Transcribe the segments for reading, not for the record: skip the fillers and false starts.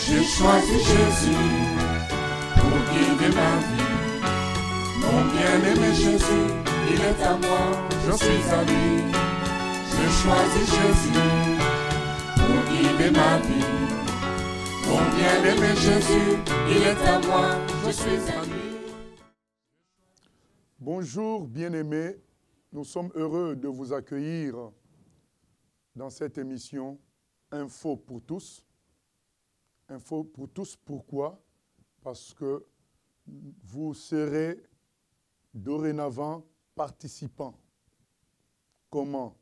J'ai choisi Jésus pour guider ma vie. Mon bien-aimé Jésus, il est à moi, je suis à lui. J'ai choisi Jésus pour guider ma vie. Mon bien-aimé Jésus, il est à moi, je suis à lui. Bonjour bien-aimés, nous sommes heureux de vous accueillir dans cette émission Info pour tous. Info pour tous, pourquoi? Parce que vous serez dorénavant participants. Comment?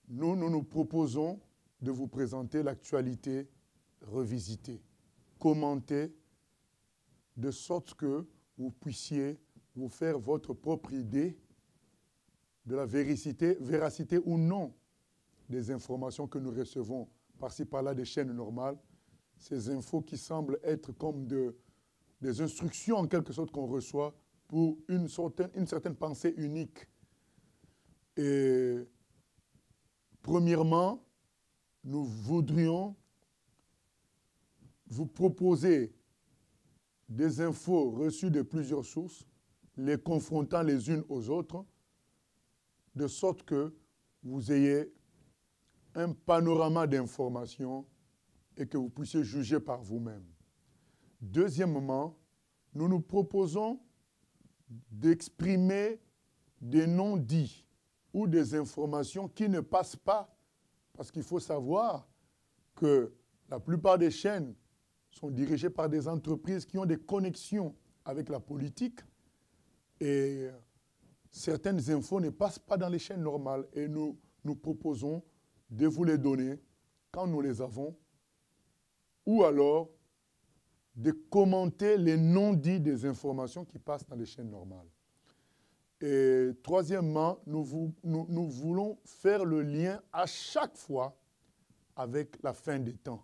Nous nous proposons de vous présenter l'actualité revisitée, commentée, de sorte que vous puissiez vous faire votre propre idée de la véracité ou non des informations que nous recevons par-ci par-là des chaînes normales. Ces infos qui semblent être comme des instructions en quelque sorte qu'on reçoit pour une certaine pensée unique. Et premièrement, nous voudrions vous proposer des infos reçues de plusieurs sources, les confrontant les unes aux autres, de sorte que vous ayez un panorama d'informations et que vous puissiez juger par vous-même. Deuxièmement, nous nous proposons d'exprimer des non-dits ou des informations qui ne passent pas, parce qu'il faut savoir que la plupart des chaînes sont dirigées par des entreprises qui ont des connexions avec la politique et certaines infos ne passent pas dans les chaînes normales et nous nous proposons de vous les donner quand nous les avons ou alors de commenter les non-dits des informations qui passent dans les chaînes normales. Et troisièmement, nous voulons faire le lien à chaque fois avec la fin des temps.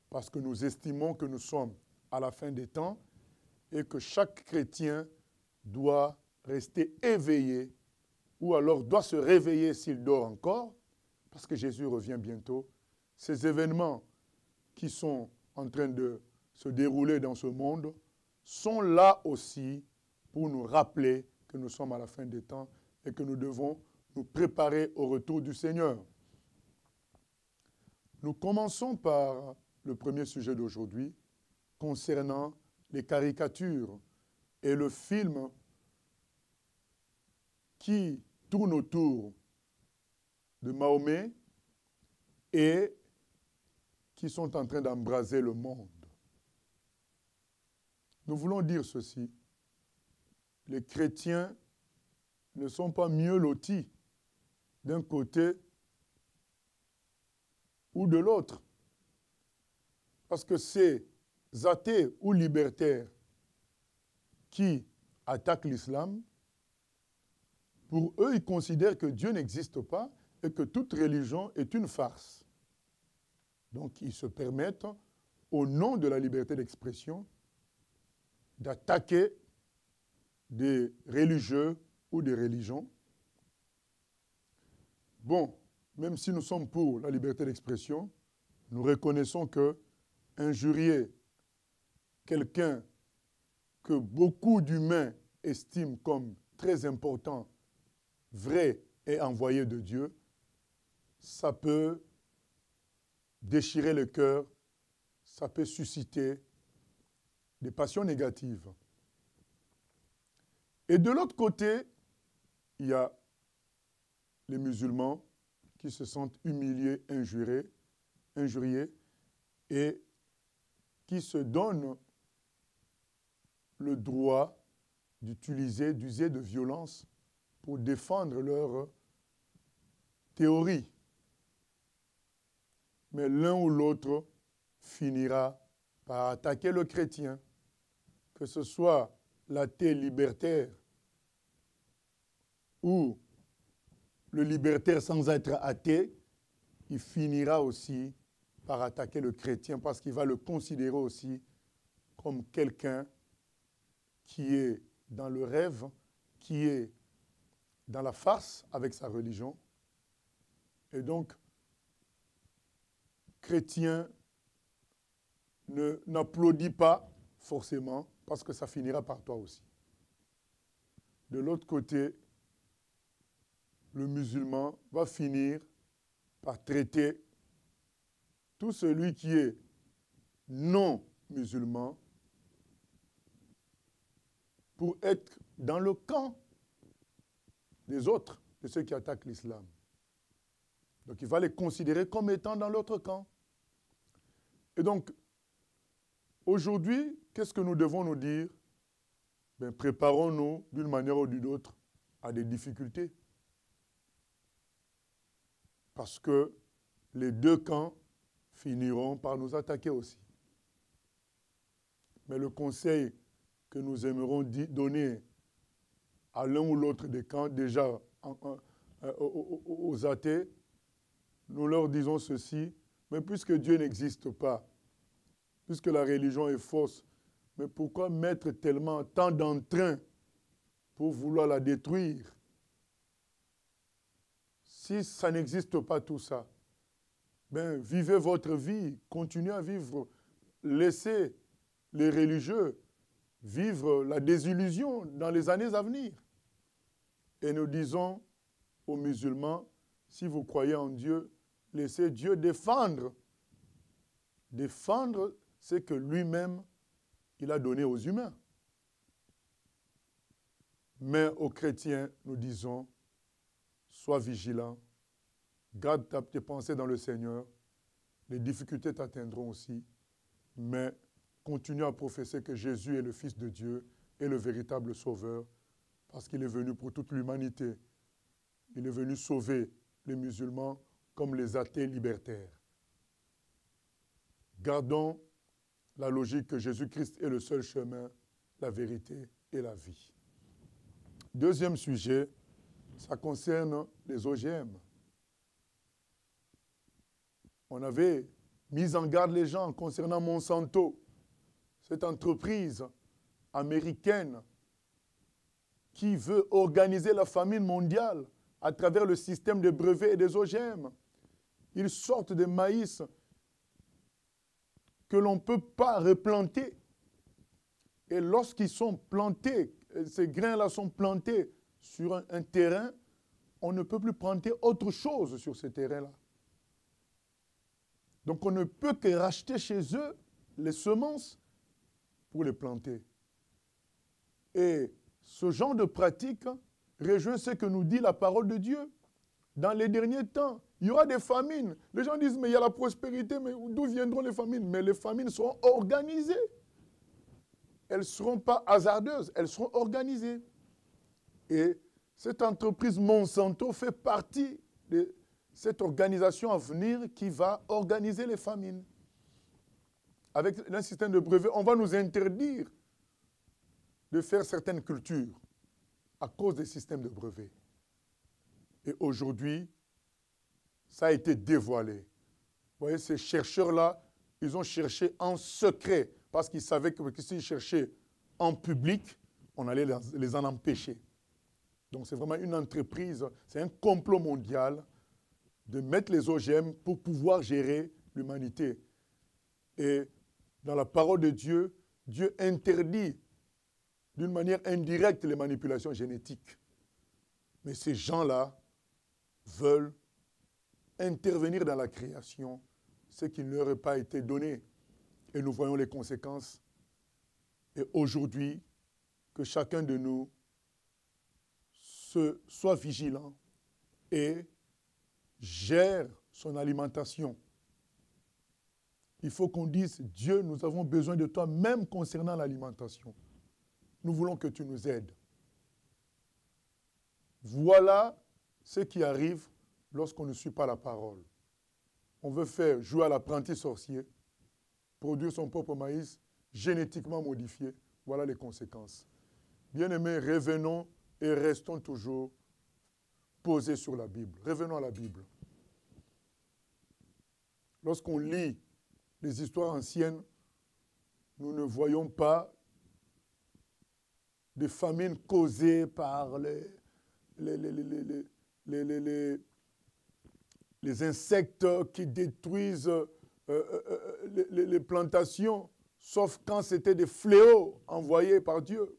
Parce que nous estimons que nous sommes à la fin des temps et que chaque chrétien doit rester éveillé ou alors doit se réveiller s'il dort encore, parce que Jésus revient bientôt. Ces événements qui sont en train de se dérouler dans ce monde sont là aussi pour nous rappeler que nous sommes à la fin des temps et que nous devons nous préparer au retour du Seigneur. Nous commençons par le premier sujet d'aujourd'hui concernant les caricatures et le film qui tourne autour de Mahomet et qui sont en train d'embraser le monde. Nous voulons dire ceci. Les chrétiens ne sont pas mieux lotis d'un côté ou de l'autre. Parce que ces athées ou libertaires qui attaquent l'islam, pour eux, ils considèrent que Dieu n'existe pas et que toute religion est une farce. Donc, ils se permettent, au nom de la liberté d'expression, d'attaquer des religieux ou des religions. Bon, même si nous sommes pour la liberté d'expression, nous reconnaissons que injurier quelqu'un que beaucoup d'humains estiment comme très important, vrai et envoyé de Dieu, ça peut déchirer le cœur, ça peut susciter des passions négatives. Et de l'autre côté, il y a les musulmans qui se sentent humiliés, injuriés et qui se donnent le droit d'user de violence pour défendre leur théorie. Mais l'un ou l'autre finira par attaquer le chrétien, que ce soit l'athée libertaire ou le libertaire sans être athée, il finira aussi par attaquer le chrétien parce qu'il va le considérer aussi comme quelqu'un qui est dans le rêve, qui est dans la farce avec sa religion. Et donc, chrétiens n'applaudis pas forcément parce que ça finira par toi aussi. De l'autre côté, le musulman va finir par traiter tout celui qui est non musulman pour être dans le camp des autres, de ceux qui attaquent l'islam. Donc il va les considérer comme étant dans l'autre camp. Et donc, aujourd'hui, qu'est-ce que nous devons nous dire? Ben, préparons-nous d'une manière ou d'une autre à des difficultés. Parce que les deux camps finiront par nous attaquer aussi. Mais le conseil que nous aimerons donner à l'un ou l'autre des camps, déjà aux athées, nous leur disons ceci, mais puisque Dieu n'existe pas, puisque la religion est fausse, mais pourquoi mettre tellement tant d'entrain pour vouloir la détruire? Si ça n'existe pas tout ça, ben, vivez votre vie, continuez à vivre, laissez les religieux vivre la désillusion dans les années à venir. Et nous disons aux musulmans, si vous croyez en Dieu, laissez Dieu défendre. Défendre ce que lui-même, il a donné aux humains. Mais aux chrétiens, nous disons, sois vigilant, garde tes pensées dans le Seigneur, les difficultés t'atteindront aussi, mais continue à professer que Jésus est le Fils de Dieu et le véritable Sauveur, parce qu'il est venu pour toute l'humanité. Il est venu sauver les musulmans comme les athées libertaires. Gardons la logique que Jésus-Christ est le seul chemin, la vérité et la vie. Deuxième sujet, ça concerne les OGM. On avait mis en garde les gens concernant Monsanto, cette entreprise américaine qui veut organiser la famine mondiale à travers le système de brevets et des OGM. Ils sortent des maïs que l'on ne peut pas replanter. Et lorsqu'ils sont plantés, ces grains-là sont plantés sur un terrain, on ne peut plus planter autre chose sur ce terrain-là. Donc on ne peut que racheter chez eux les semences pour les planter. Et ce genre de pratique rejoint ce que nous dit la parole de Dieu. Dans les derniers temps, il y aura des famines. Les gens disent, mais il y a la prospérité, mais d'où viendront les famines? Mais les famines seront organisées. Elles ne seront pas hasardeuses, elles seront organisées. Et cette entreprise Monsanto fait partie de cette organisation à venir qui va organiser les famines. Avec un système de brevets, on va nous interdire de faire certaines cultures à cause des systèmes de brevets. Et aujourd'hui, ça a été dévoilé. Vous voyez, ces chercheurs-là, ils ont cherché en secret parce qu'ils savaient que s'ils cherchaient en public, on allait les en empêcher. Donc c'est vraiment une entreprise, c'est un complot mondial de mettre les OGM pour pouvoir gérer l'humanité. Et dans la parole de Dieu, Dieu interdit d'une manière indirecte les manipulations génétiques. Mais ces gens-là veulent intervenir dans la création, ce qui ne leur a pas été donné. Et nous voyons les conséquences. Et aujourd'hui, que chacun de nous soit vigilant et gère son alimentation. Il faut qu'on dise, Dieu, nous avons besoin de toi, même concernant l'alimentation. Nous voulons que tu nous aides. Voilà ce qui arrive lorsqu'on ne suit pas la parole. On veut faire jouer à l'apprenti sorcier, produire son propre maïs, génétiquement modifié. Voilà les conséquences. Bien-aimés, revenons et restons toujours posés sur la Bible. Revenons à la Bible. Lorsqu'on lit les histoires anciennes, nous ne voyons pas de famines causées par les insectes qui détruisent les plantations, sauf quand c'était des fléaux envoyés par Dieu.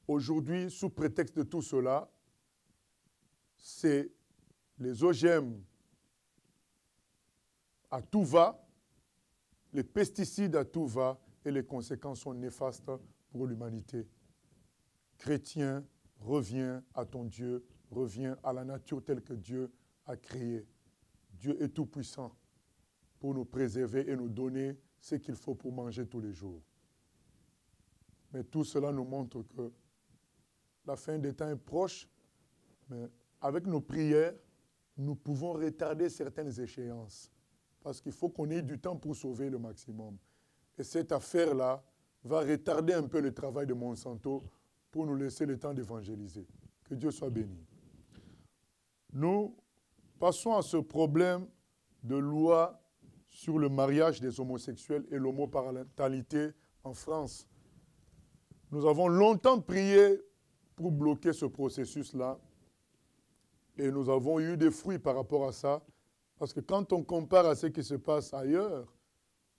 Aujourd'hui, sous prétexte de tout cela, c'est les OGM à tout va, les pesticides à tout va, et les conséquences sont néfastes pour l'humanité. Chrétien, reviens à ton Dieu, reviens à la nature telle que Dieu a créée. Dieu est tout-puissant pour nous préserver et nous donner ce qu'il faut pour manger tous les jours. Mais tout cela nous montre que la fin des temps est proche, mais avec nos prières, nous pouvons retarder certaines échéances. Parce qu'il faut qu'on ait du temps pour sauver le maximum. Et cette affaire-là va retarder un peu le travail de Monsanto pour nous laisser le temps d'évangéliser. Que Dieu soit béni. Nous passons à ce problème de loi sur le mariage des homosexuels et l'homoparentalité en France. Nous avons longtemps prié pour bloquer ce processus-là et nous avons eu des fruits par rapport à ça. Parce que quand on compare à ce qui se passe ailleurs,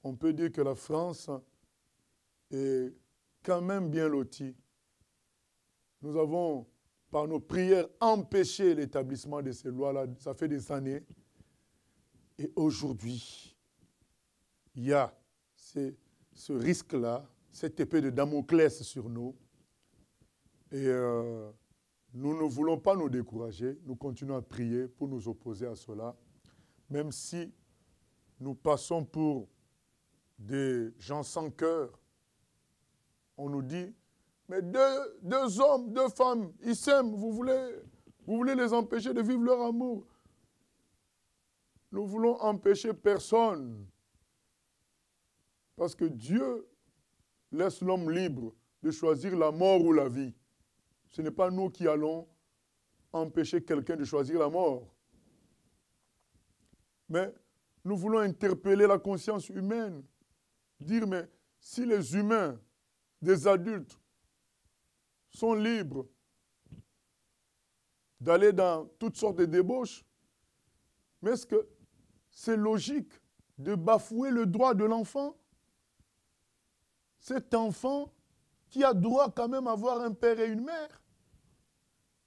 on peut dire que la France est quand même bien lotie. Nous avons, par nos prières, empêché l'établissement de ces lois-là. Ça fait des années. Et aujourd'hui, il y a ce risque-là, cette épée de Damoclès sur nous. Et nous ne voulons pas nous décourager. Nous continuons à prier pour nous opposer à cela. Même si nous passons pour des gens sans cœur, on nous dit, mais deux hommes, deux femmes, ils s'aiment, vous voulez les empêcher de vivre leur amour. Nous voulons empêcher personne. Parce que Dieu laisse l'homme libre de choisir la mort ou la vie. Ce n'est pas nous qui allons empêcher quelqu'un de choisir la mort. Mais nous voulons interpeller la conscience humaine. Dire, mais si les humains, des adultes, sont libres d'aller dans toutes sortes de débauches, mais est-ce que c'est logique de bafouer le droit de l'enfant? Cet enfant qui a droit quand même à avoir un père et une mère.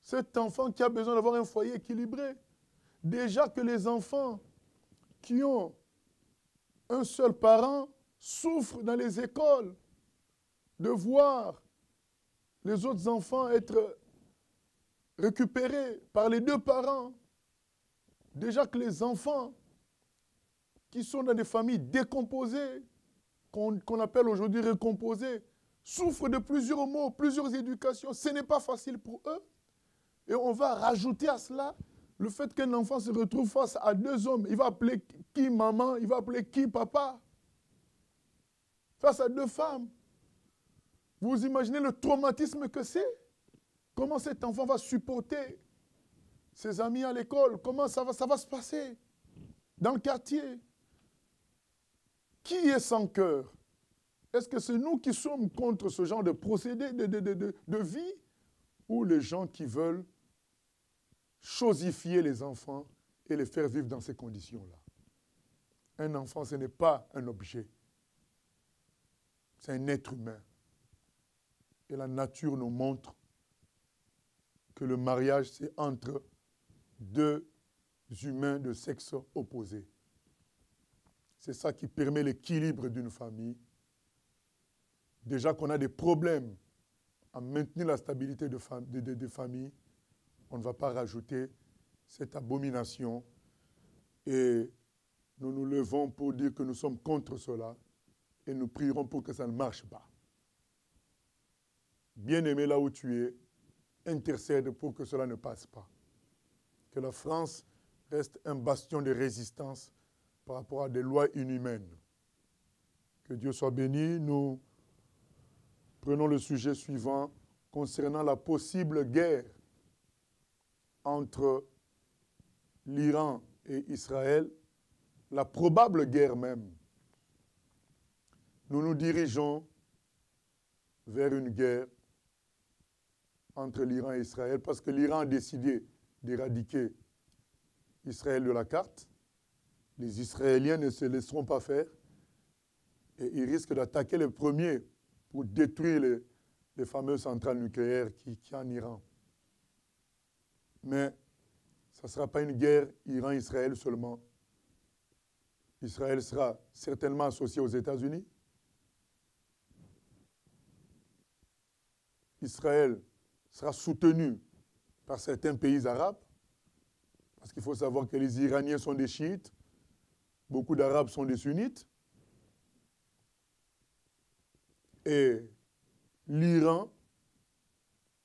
Cet enfant qui a besoin d'avoir un foyer équilibré. Déjà que les enfants qui ont un seul parent souffrent dans les écoles de voir les autres enfants être récupérés par les deux parents. Déjà que les enfants qui sont dans des familles décomposées, qu'on appelle aujourd'hui recomposées, souffrent de plusieurs maux, plusieurs éducations. Ce n'est pas facile pour eux. Et on va rajouter à cela le fait qu'un enfant se retrouve face à deux hommes. Il va appeler qui maman, il va appeler qui papa. Face à deux femmes. Vous imaginez le traumatisme que c'est? Comment cet enfant va supporter ses amis à l'école? Comment ça va se passer dans le quartier? Qui est sans cœur? Est-ce que c'est nous qui sommes contre ce genre de procédé de vie? Ou les gens qui veulent chosifier les enfants et les faire vivre dans ces conditions-là? Un enfant, ce n'est pas un objet. C'est un être humain. Et la nature nous montre que le mariage, c'est entre deux humains de sexe opposé. C'est ça qui permet l'équilibre d'une famille. Déjà qu'on a des problèmes à maintenir la stabilité de familles, on ne va pas rajouter cette abomination. Et nous nous levons pour dire que nous sommes contre cela et nous prierons pour que ça ne marche pas. Bien-aimé là où tu es, intercède pour que cela ne passe pas. Que la France reste un bastion de résistance par rapport à des lois inhumaines. Que Dieu soit béni. Nous prenons le sujet suivant concernant la possible guerre entre l'Iran et Israël, la probable guerre même. Nous nous dirigeons vers une guerre entre l'Iran et Israël parce que l'Iran a décidé d'éradiquer Israël de la carte les Israéliens ne se laisseront pas faire et ils risquent d'attaquer les premiers pour détruire les fameuses centrales nucléaires qui sont en Iran. Mais ça ne sera pas une guerre Iran-Israël seulement. Israël sera certainement associé aux États-Unis. Israël sera soutenu par certains pays arabes, parce qu'il faut savoir que les Iraniens sont des chiites, beaucoup d'Arabes sont des sunnites, et l'Iran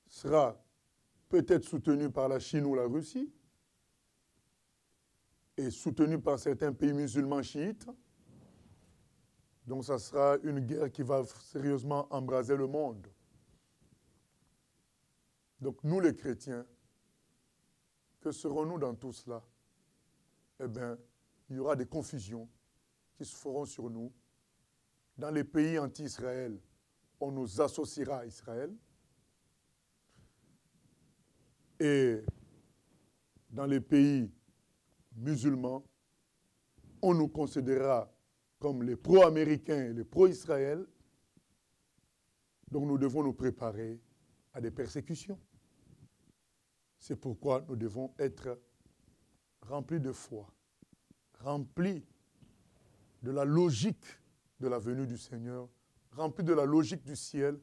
sera peut-être soutenu par la Chine ou la Russie, et soutenu par certains pays musulmans chiites. Donc ça sera une guerre qui va sérieusement embraser le monde. Donc nous les chrétiens, que serons-nous dans tout cela? Eh bien, il y aura des confusions qui se feront sur nous. Dans les pays anti-Israël, on nous associera à Israël. Et dans les pays musulmans, on nous considérera comme les pro-américains et les pro-Israël. Donc nous devons nous préparer à des persécutions. C'est pourquoi nous devons être remplis de foi, remplis de la logique de la venue du Seigneur, remplis de la logique du ciel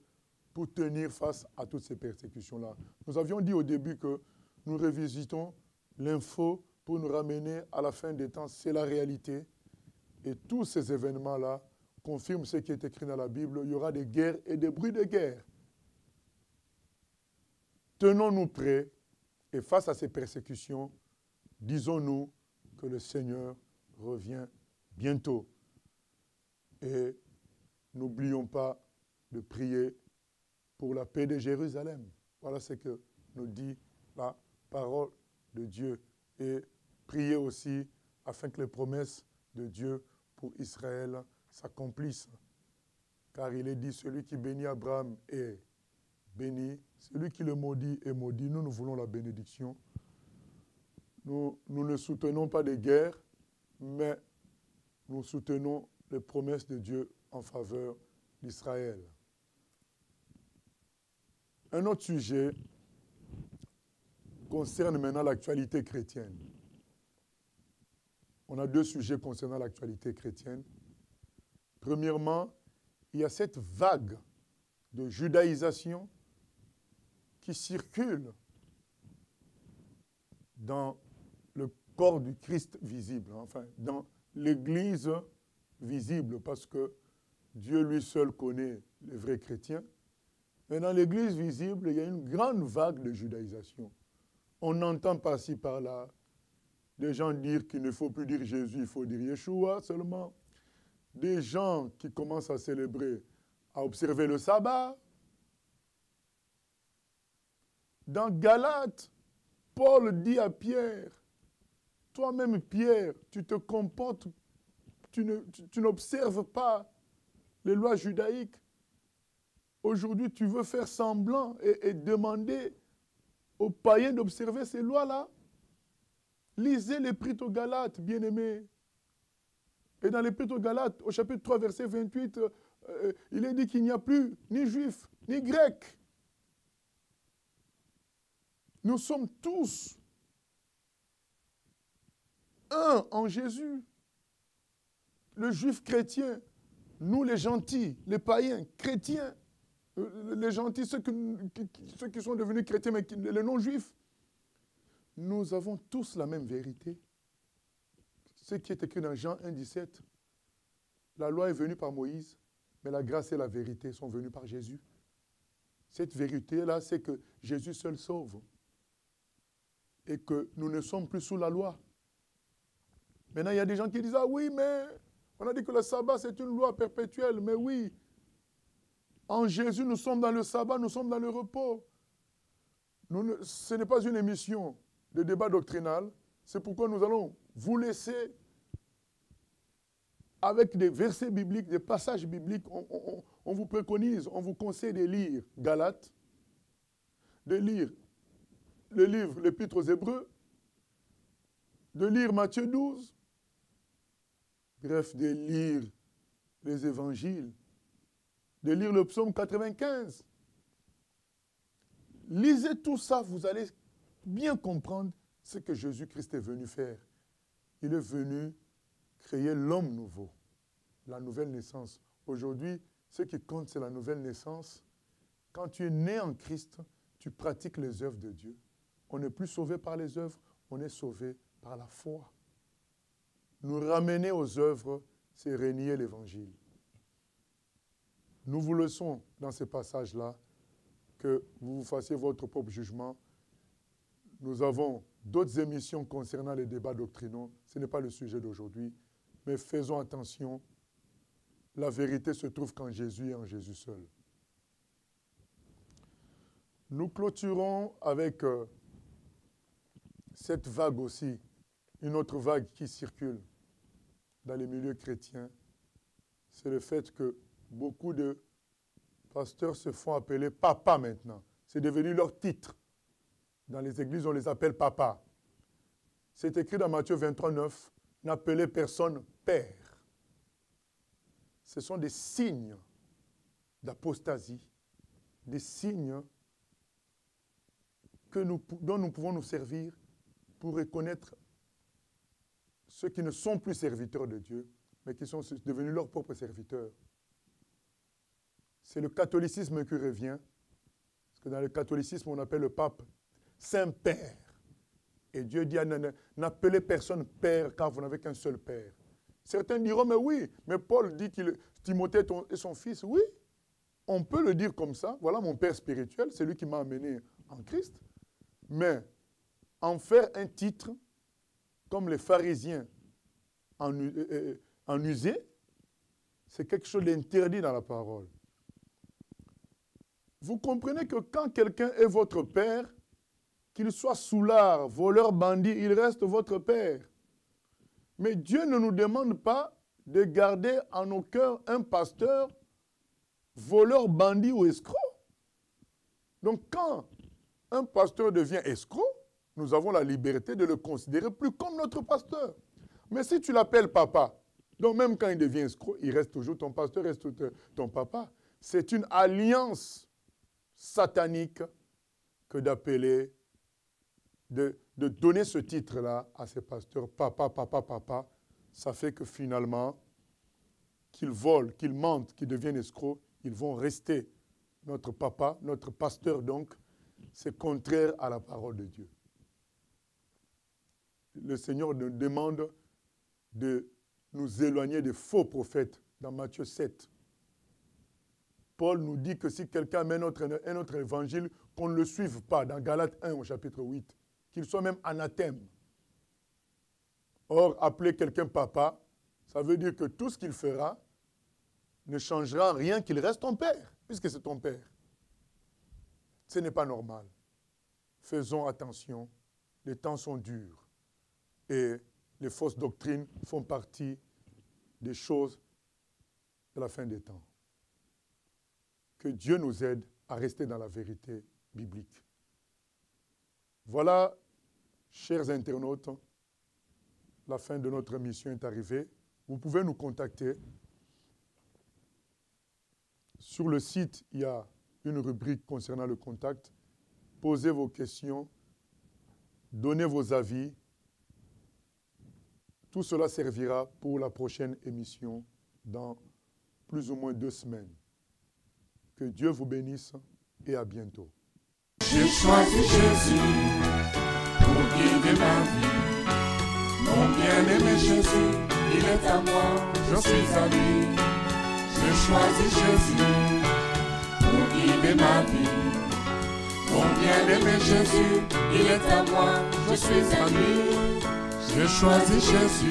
pour tenir face à toutes ces persécutions-là. Nous avions dit au début que nous revisitons l'info pour nous ramener à la fin des temps. C'est la réalité. Et tous ces événements-là confirment ce qui est écrit dans la Bible. Il y aura des guerres et des bruits de guerre. Tenons-nous prêts et face à ces persécutions, disons-nous que le Seigneur revient bientôt. Et n'oublions pas de prier pour la paix de Jérusalem. Voilà ce que nous dit la parole de Dieu. Et prier aussi afin que les promesses de Dieu pour Israël s'accomplissent. Car il est dit, celui qui bénit Abraham est béni, celui qui le maudit est maudit. Nous voulons la bénédiction. Nous ne soutenons pas des guerres, mais nous soutenons les promesses de Dieu en faveur d'Israël. Un autre sujet concerne maintenant l'actualité chrétienne. On a deux sujets concernant l'actualité chrétienne. Premièrement, il y a cette vague de judaïsation qui circule dans le corps du Christ visible, enfin, dans l'Église visible, parce que Dieu lui seul connaît les vrais chrétiens. Mais dans l'Église visible, il y a une grande vague de judaïsation. On entend par-ci, par-là, des gens dire qu'il ne faut plus dire Jésus, il faut dire Yeshua seulement. Des gens qui commencent à célébrer, à observer le sabbat. Dans Galates, Paul dit à Pierre, toi-même Pierre, tu te comportes, tu n'observes pas les lois judaïques. Aujourd'hui, tu veux faire semblant et demander aux païens d'observer ces lois-là. Lisez l'Épître aux Galates, bien-aimés. Et dans l'Épître aux Galates, au chapitre 3, verset 28, il est dit qu'il n'y a plus ni juifs, ni grecs. Nous sommes tous un en Jésus. Le juif chrétien, nous les gentils, les païens, chrétiens, les gentils, ceux qui sont devenus chrétiens, mais les non-juifs, nous avons tous la même vérité. Ce qui est écrit dans Jean 1, 17, la loi est venue par Moïse, mais la grâce et la vérité sont venues par Jésus. Cette vérité-là, c'est que Jésus seul sauve. Et que nous ne sommes plus sous la loi. Maintenant, il y a des gens qui disent, ah oui, mais on a dit que le sabbat, c'est une loi perpétuelle. Mais oui, en Jésus, nous sommes dans le sabbat, nous sommes dans le repos. Ce n'est pas une émission de débat doctrinal. C'est pourquoi nous allons vous laisser avec des versets bibliques, des passages bibliques. On vous préconise, on vous conseille de lire Galates, de lire le livre, l'Épître aux Hébreux, de lire Matthieu 12, Bref, de lire les évangiles, de lire le psaume 95. Lisez tout ça, vous allez bien comprendre ce que Jésus-Christ est venu faire. Il est venu créer l'homme nouveau, la nouvelle naissance. Aujourd'hui, ce qui compte, c'est la nouvelle naissance. Quand tu es né en Christ, tu pratiques les œuvres de Dieu. On n'est plus sauvé par les œuvres, on est sauvé par la foi. Nous ramener aux œuvres, c'est renier l'Évangile. Nous vous laissons dans ces passages-là que vous fassiez votre propre jugement. Nous avons d'autres émissions concernant les débats doctrinaux. Ce n'est pas le sujet d'aujourd'hui, mais faisons attention. La vérité se trouve qu'en Jésus et en Jésus seul. Nous clôturons avec cette vague aussi, une autre vague qui circule dans les milieux chrétiens. C'est le fait que beaucoup de pasteurs se font appeler papa maintenant. C'est devenu leur titre. Dans les églises, on les appelle papa. C'est écrit dans Matthieu 23, 9, « N'appelez personne père ». Ce sont des signes d'apostasie, des signes dont nous pouvons nous servir pour reconnaître ceux qui ne sont plus serviteurs de Dieu, mais qui sont devenus leurs propres serviteurs. C'est le catholicisme qui revient, parce que dans le catholicisme, on appelle le pape Saint-Père. Et Dieu dit, n'appelez personne père, car vous n'avez qu'un seul père. Certains diront, mais oui, mais Paul dit que Timothée est son fils. Oui, on peut le dire comme ça. Voilà mon père spirituel, c'est lui qui m'a amené en Christ. Mais en faire un titre, comme les pharisiens en usaient, c'est quelque chose d'interdit dans la parole. Vous comprenez que quand quelqu'un est votre père, qu'il soit soulard, voleur, bandit, il reste votre père. Mais Dieu ne nous demande pas de garder en nos cœurs un pasteur voleur, bandit ou escroc. Donc quand un pasteur devient escroc, nous avons la liberté de le considérer plus comme notre pasteur. Mais si tu l'appelles papa, donc même quand il devient escroc, il reste toujours ton pasteur, reste ton papa. C'est une alliance satanique que d'appeler, de donner ce titre-là à ces pasteurs, papa, papa, papa. Ça fait que finalement, qu'ils volent, qu'ils mentent, qu'ils deviennent escrocs, ils vont rester notre papa, notre pasteur donc. C'est contraire à la parole de Dieu. Le Seigneur nous demande de nous éloigner des faux prophètes dans Matthieu 7. Paul nous dit que si quelqu'un met un autre évangile, qu'on ne le suive pas, dans Galates 1 au chapitre 8, qu'il soit même anathème. Or, appeler quelqu'un papa, ça veut dire que tout ce qu'il fera ne changera rien qu'il reste ton père, puisque c'est ton père. Ce n'est pas normal. Faisons attention, les temps sont durs et les fausses doctrines font partie des choses de la fin des temps. Que Dieu nous aide à rester dans la vérité biblique. Voilà, chers internautes, la fin de notre mission est arrivée. Vous pouvez nous contacter. Sur le site, il y a une rubrique concernant le contact. Posez vos questions, donnez vos avis. Tout cela servira pour la prochaine émission dans plus ou moins 2 semaines. Que Dieu vous bénisse et à bientôt. J'ai choisi Jésus pour guider ma vie. Mon bien-aimé Jésus, il est à moi, je suis à lui. J'ai choisi Jésus pour guider ma vie. Mon bien-aimé Jésus, il est à moi, je suis à lui. J'ai choisi Jésus